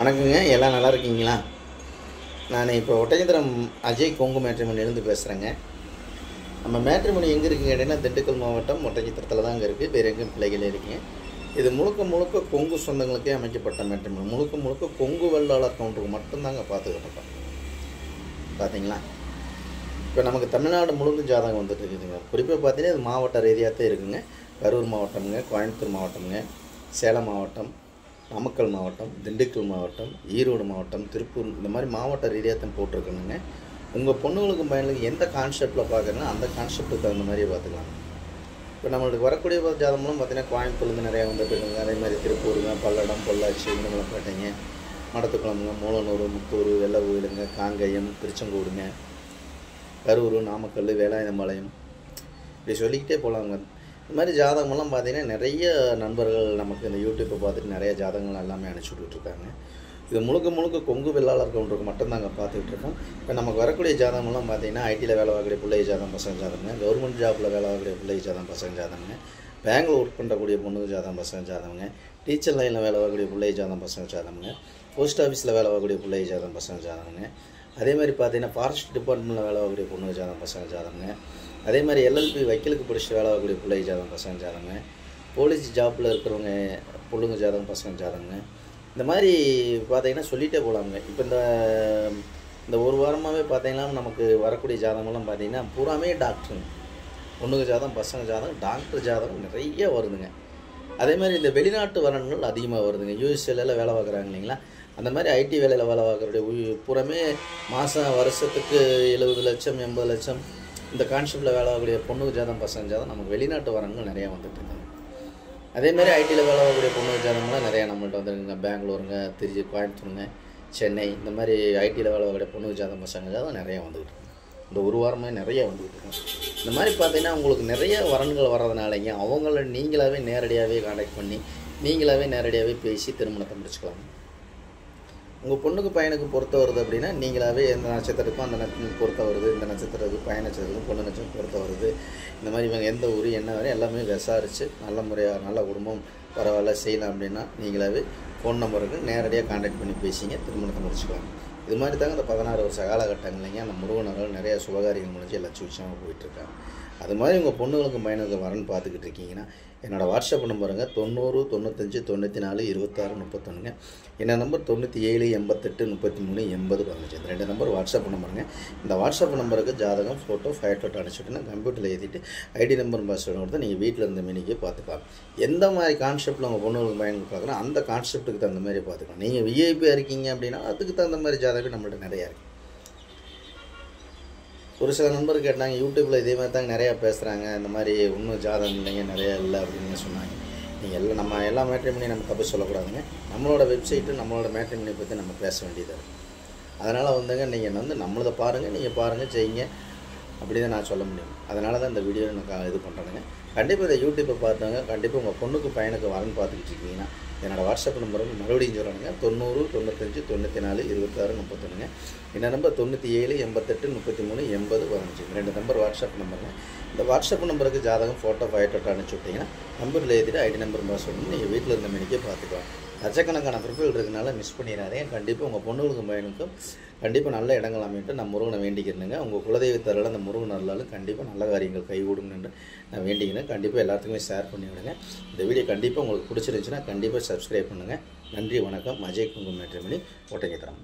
வணக்கங்க. எல்லாம் நல்லா இருக்கீங்களா? நான் இப்போ ஒட்டஞ்சத்திரம் அஜய் கொங்கு மேட்ரிமோனிலேருந்து பேசுகிறேங்க. நம்ம மேட்ரிமோனி எங்கே இருக்குங்க கேட்டிங்கன்னா, திண்டுக்கல் மாவட்டம் ஒட்டஞ்சத்திரத்தில் தான் அங்கே இருக்குது. வேறு எங்கேயும் பிள்ளைகளே இருக்குங்க. இது முழுக்க கொங்கு சொந்தங்களுக்கே அமைக்கப்பட்ட மேட்ரிமோனி. முழுக்க கொங்கு வெள்ளாளர் கவுண்டருக்கு மட்டும்தாங்க பார்த்துக்கிட்டு இருக்கோம். பார்த்தீங்களா? இப்போ நமக்கு தமிழ்நாடு முழுவதும் ஜாதகம் வந்துட்டு இருக்குதுங்க. குறிப்பாக பார்த்தீங்கன்னா இது மாவட்ட ரீதியாக தான் இருக்குங்க. கரூர் மாவட்டமுங்க, கோயம்புத்தூர் மாவட்டமுங்க, சேலம் மாவட்டம், நாமக்கல் மாவட்டம், திண்டுக்கல் மாவட்டம், ஈரோடு மாவட்டம், திருப்பூர், இந்த மாதிரி மாவட்ட ரீதியாக தான் போட்டிருக்கணுங்க. உங்கள் பொண்ணுங்களுக்கு பையனுக்கு எந்த கான்செப்டில் பார்க்குறேன்னா அந்த கான்செப்ட்டுக்கு தகுந்த மாதிரியே பார்த்துக்கலாம். இப்போ நம்மளுக்கு வரக்கூடிய ஜாதகம்லாம் பார்த்தீங்கன்னா கோயம்புத்தூர்லேருந்து நிறையா வந்துட்டு இருக்குங்க. அதே மாதிரி திருப்பூருங்க, பல்லடம், பொள்ளாச்சி, உடுமலைப்பேட்டைங்க, மடத்துக்குளமுங்க, மூலனூர், முத்தூர், வெள்ளை கோயிலுங்க, காங்கயம், திருச்செங்கோடுங்க, கரூர், நாமக்கல், வேலாயுதம்பாளையம், இப்படி சொல்லிக்கிட்டே போகலாங்க. இந்த மாதிரி ஜாதகமெல்லாம் பார்த்திங்கன்னா நிறைய நண்பர்கள் நமக்கு இந்த யூடியூப்பை பார்த்துட்டு நிறைய ஜாதகங்கள் எல்லாமே அனுப்பிச்சுட்ருக்காங்க. இது முழுக்க கொங்கு வெள்ளாளர் கவுண்டருக்கு மட்டும்தாங்க பார்த்துக்கிட்டு இருக்கோம். இப்போ நமக்கு வரக்கூடிய ஜாதகமெல்லாம் பார்த்திங்கன்னா ஐடியில் வேலை வாங்கக்கூடிய பிள்ளை ஜாதகம் பசங்க ஜாதகங்க, கவர்மெண்ட் ஜாப்பில் வேலை வாங்கக்கூடிய பிள்ளை ஜாதகம் பசங்க ஜாதகங்க, பேங்கில் ஒர்க் பண்ணக்கூடிய பொண்ணுக்கு ஜாதகம் பசங்க ஜாதகங்க, டீச்சர் லைனில் வேலை வாங்கக்கூடிய பிள்ளை ஜாதகம் பசங்க ஜாதகங்க, போஸ்ட் ஆஃபீஸில் வேலை வாங்கக்கூடிய பிள்ளை ஜாதகம் பசங்க ஜாதகங்க, அதே மாதிரி பார்த்திங்கன்னா ஃபாரஸ்ட் டிபார்ட்மெண்ட்டில் வேலை வாங்கக்கூடிய பொண்ணுக்கு ஜாதகம் பசங்க ஜாதகங்க, அதே மாதிரி எல்எல்பி வக்கீலுக்கு பிடிச்சி வேலை வாங்கக்கூடிய பிள்ளை ஜாதகம் பசங்க ஜாதகங்க, போலீஸ் ஜாப்பில் இருக்கிறவங்க பொண்ணுங்க ஜாதகம் பசங்க ஜாதகங்க, இந்த மாதிரி பார்த்திங்கன்னா சொல்லிகிட்டே போகலாமுங்க. இப்போ இந்த ஒரு வாரமாகவே பார்த்திங்கன்னா நமக்கு வரக்கூடிய ஜாதகமெல்லாம் பார்த்திங்கன்னா பூராமே டாக்டருங்க, பொண்ணுங்க ஜாதகம் பசங்க ஜாதகம் டாக்டர் ஜாதகம் நிறைய வருதுங்க. அதே மாதிரி இந்த வெளிநாட்டு வரன்கள் அதிகமாக வருதுங்க. யூஎஸ்ஏல வேலை பார்க்குறாங்க இல்லைங்களா, அந்த மாதிரி ஐடி வேலையில் வேலை பார்க்குறடைய பூராமே மாதம் வருஷத்துக்கு 70 லட்சம் 80 லட்சம் இந்த கான்செப்டில் வேலை ஆகக்கூடிய பொண்ணுக்கு ஜாதகம் பசங்க ஜாதகம் நமக்கு வெளிநாட்டு வரங்கள் நிறையா வந்துட்டு இருக்காங்க. அதேமாதிரி ஐடியில் வேலை ஆகக்கூடிய பொண்ணுக்கு ஜாதகம்லாம் நிறையா நம்மள்ட்ட வந்துருக்குங்க. பெங்களூருங்க, திருச்சி, கோயம்புத்தூருங்க, சென்னை, இந்த மாதிரி ஐடியில் வேலை ஆகக்கூடிய பொண்ணுக்கு ஜாதகம் பசங்க ஜாதகம் நிறையா வந்துக்கிட்டு இருக்கு. இந்த ஒரு வாரமாக நிறையா வந்துக்கிட்டு இருக்கோம். இந்த மாதிரி பார்த்தீங்கன்னா உங்களுக்கு நிறைய வரன்கள் வர்றதுனாலங்க அவங்கள நீங்களாகவே நேரடியாகவே கான்டாக்ட் பண்ணி நீங்களாகவே நேரடியாகவே பேசி திருமணத்தை முடிச்சுக்கலாம். உங்கள் பொண்ணுக்கு பையனுக்கு பொறுத்த வருது அப்படின்னா நீங்களாகவே எந்த நட்சத்திரத்துக்கும் அந்த நட்சத்திரம் பொறுத்த வருது, இந்த நட்சத்திரத்துக்கு பையன் நட்சத்திரத்துக்கும் பொண்ணு நட்சத்திரம் பொறுத்த வருது, இந்த மாதிரி இவங்க எந்த ஊர் என்ன வரை எல்லாமே விசாரித்து நல்ல முறையாக நல்ல குடும்பம் பரவாயில்ல செய்யலாம் அப்படின்னா நீங்களாகவே ஃபோன் நம்பருக்கு நேரடியாக கான்டாக்ட் பண்ணி பேசிங்க திருமணத்தை முடிச்சுக்கலாம். இது மாதிரி தாங்க இந்த 16 வருஷ காலகட்டங்கள்லைங்க அந்த முருகனர்கள் நிறையா சுபகாரியங்கள் முடிஞ்சு லட்சமாக போயிட்டுருக்காங்க. அது மாதிரி உங்கள் பொண்ணுங்களுக்கு பையனுக்கு வரன்னு பார்த்துக்கிட்டு இருக்கீங்கன்னா என்னோடய வாட்ஸ்அப் நம்பருங்க 90 95 94 26 31ங்க. என்னோட நம்பர் 97 88 33 80 15. இந்த 2 நம்பர் வாட்ஸ்அப் நம்பருங்க. இந்த வாட்ஸ்அப் நம்பருக்கு ஜாதகம் ஃபோட்டோ ஃபைட்டோட்டோ அனுப்பிச்சுட்டுனா கம்ப்யூட்டரில் எழுதிட்டு ஐடி நம்பர் பாஸ்வேர்டு கொடுத்து நீங்கள் வீட்டில் இருந்த மினிக்கே பார்த்துக்கலாம். எந்த மாதிரி கான்செப்ட்டில் உங்கள் பொண்ணுங்களுக்கு பையனுக்கு பார்க்குறோம் அந்த கான்செப்ட்டுக்கு தகுந்த மாதிரி பார்த்துக்கலாம். நீங்கள் விஐபியாக இருக்கீங்க அப்படின்னா அதுக்கு தகுந்த மாதிரி ஜாதகம் நம்மள்ட்ட நிறையா இருக்குது. ஒரு சில நண்பர் கேட்டாங்க யூடியூப்பில் இதே மாதிரி தாங்க நிறையா பேசுகிறாங்க, இந்த மாதிரி இன்னும் ஜாதகம் இல்லைங்க நிறையா இல்லை அப்படின்னு சொன்னாங்க. நீங்கள் எல்லாம் நம்ம எல்லா மேட்ரிமோனியும் நம்ம தப்பு சொல்லக்கூடாதுங்க. நம்மளோட வெப்சைட்டு நம்மளோட மேட்ரிமோனியை பற்றி நம்ம பேச வேண்டியதாக இருக்குது. அதனால் வந்துங்க நீங்கள் நம்மளதை பாருங்கள், நீங்கள் பாருங்கள் செய்யுங்க, அப்படி தான் நான் சொல்ல முடியும். அதனால தான் இந்த வீடியோ நான் இது பண்ணுறேங்க. கண்டிப்பாக இந்த யூடியூப்பை பார்த்தாங்க கண்டிப்பாக உங்கள் பொண்ணுக்கு பையனுக்கு வரன்னு பார்த்துக்கிட்டு இருக்கீங்கன்னா என்னோடய வாட்ஸ்அப் நம்பருக்கு மறுபடியும் சொல்கிறாங்க 90 95 94 26 31ங்க. இந்த நம்பர் 97 88 33 80 15. 2 number WhatsApp நம்பருங்க. இந்த வாட்ஸ்அப் நம்பருக்கு ஜாதகம் ஃபோட்டோ ஃபைட்டோட்டோ அனுப்பிச்சி விட்டிங்கன்னா நம்பரில் எழுதிட்டு ஐடி நம்பர் பாஸ்வேர்டு நீங்கள் வீட்டில் இருந்த மணிக்கே பார்த்துக்கலாம். லட்சக்கணக்கான ப்ரிஃபைல் இருக்கனால மிஸ் பண்ணிடாதீங்க. கண்டிப்பாக உங்கள் பொண்ணுகளுக்கும் பையனுக்கும் கண்டிப்பாக நல்ல இடங்கள் அமைட்டு நான் முருகனை வேண்டிக்கிறேங்க. உங்கள் குலதெய்வத்தால் அந்த முருகன் அருளாலும் கண்டிப்பாக நல்ல காரியங்கள் கைகூடும் என்று நான் வேண்டிக்கிறேன். கண்டிப்பாக எல்லாத்துக்குமே ஷேர் பண்ணி விடுங்க. இந்த வீடியோ கண்டிப்பாக உங்களுக்கு பிடிச்சிருந்துச்சுன்னா கண்டிப்பாக சப்ஸ்கிரைப் பண்ணுங்கள். நன்றி, வணக்கம். அஜய் கொங்கு மேட்ரிமோனி, ஒட்டஞ்சத்திரம்.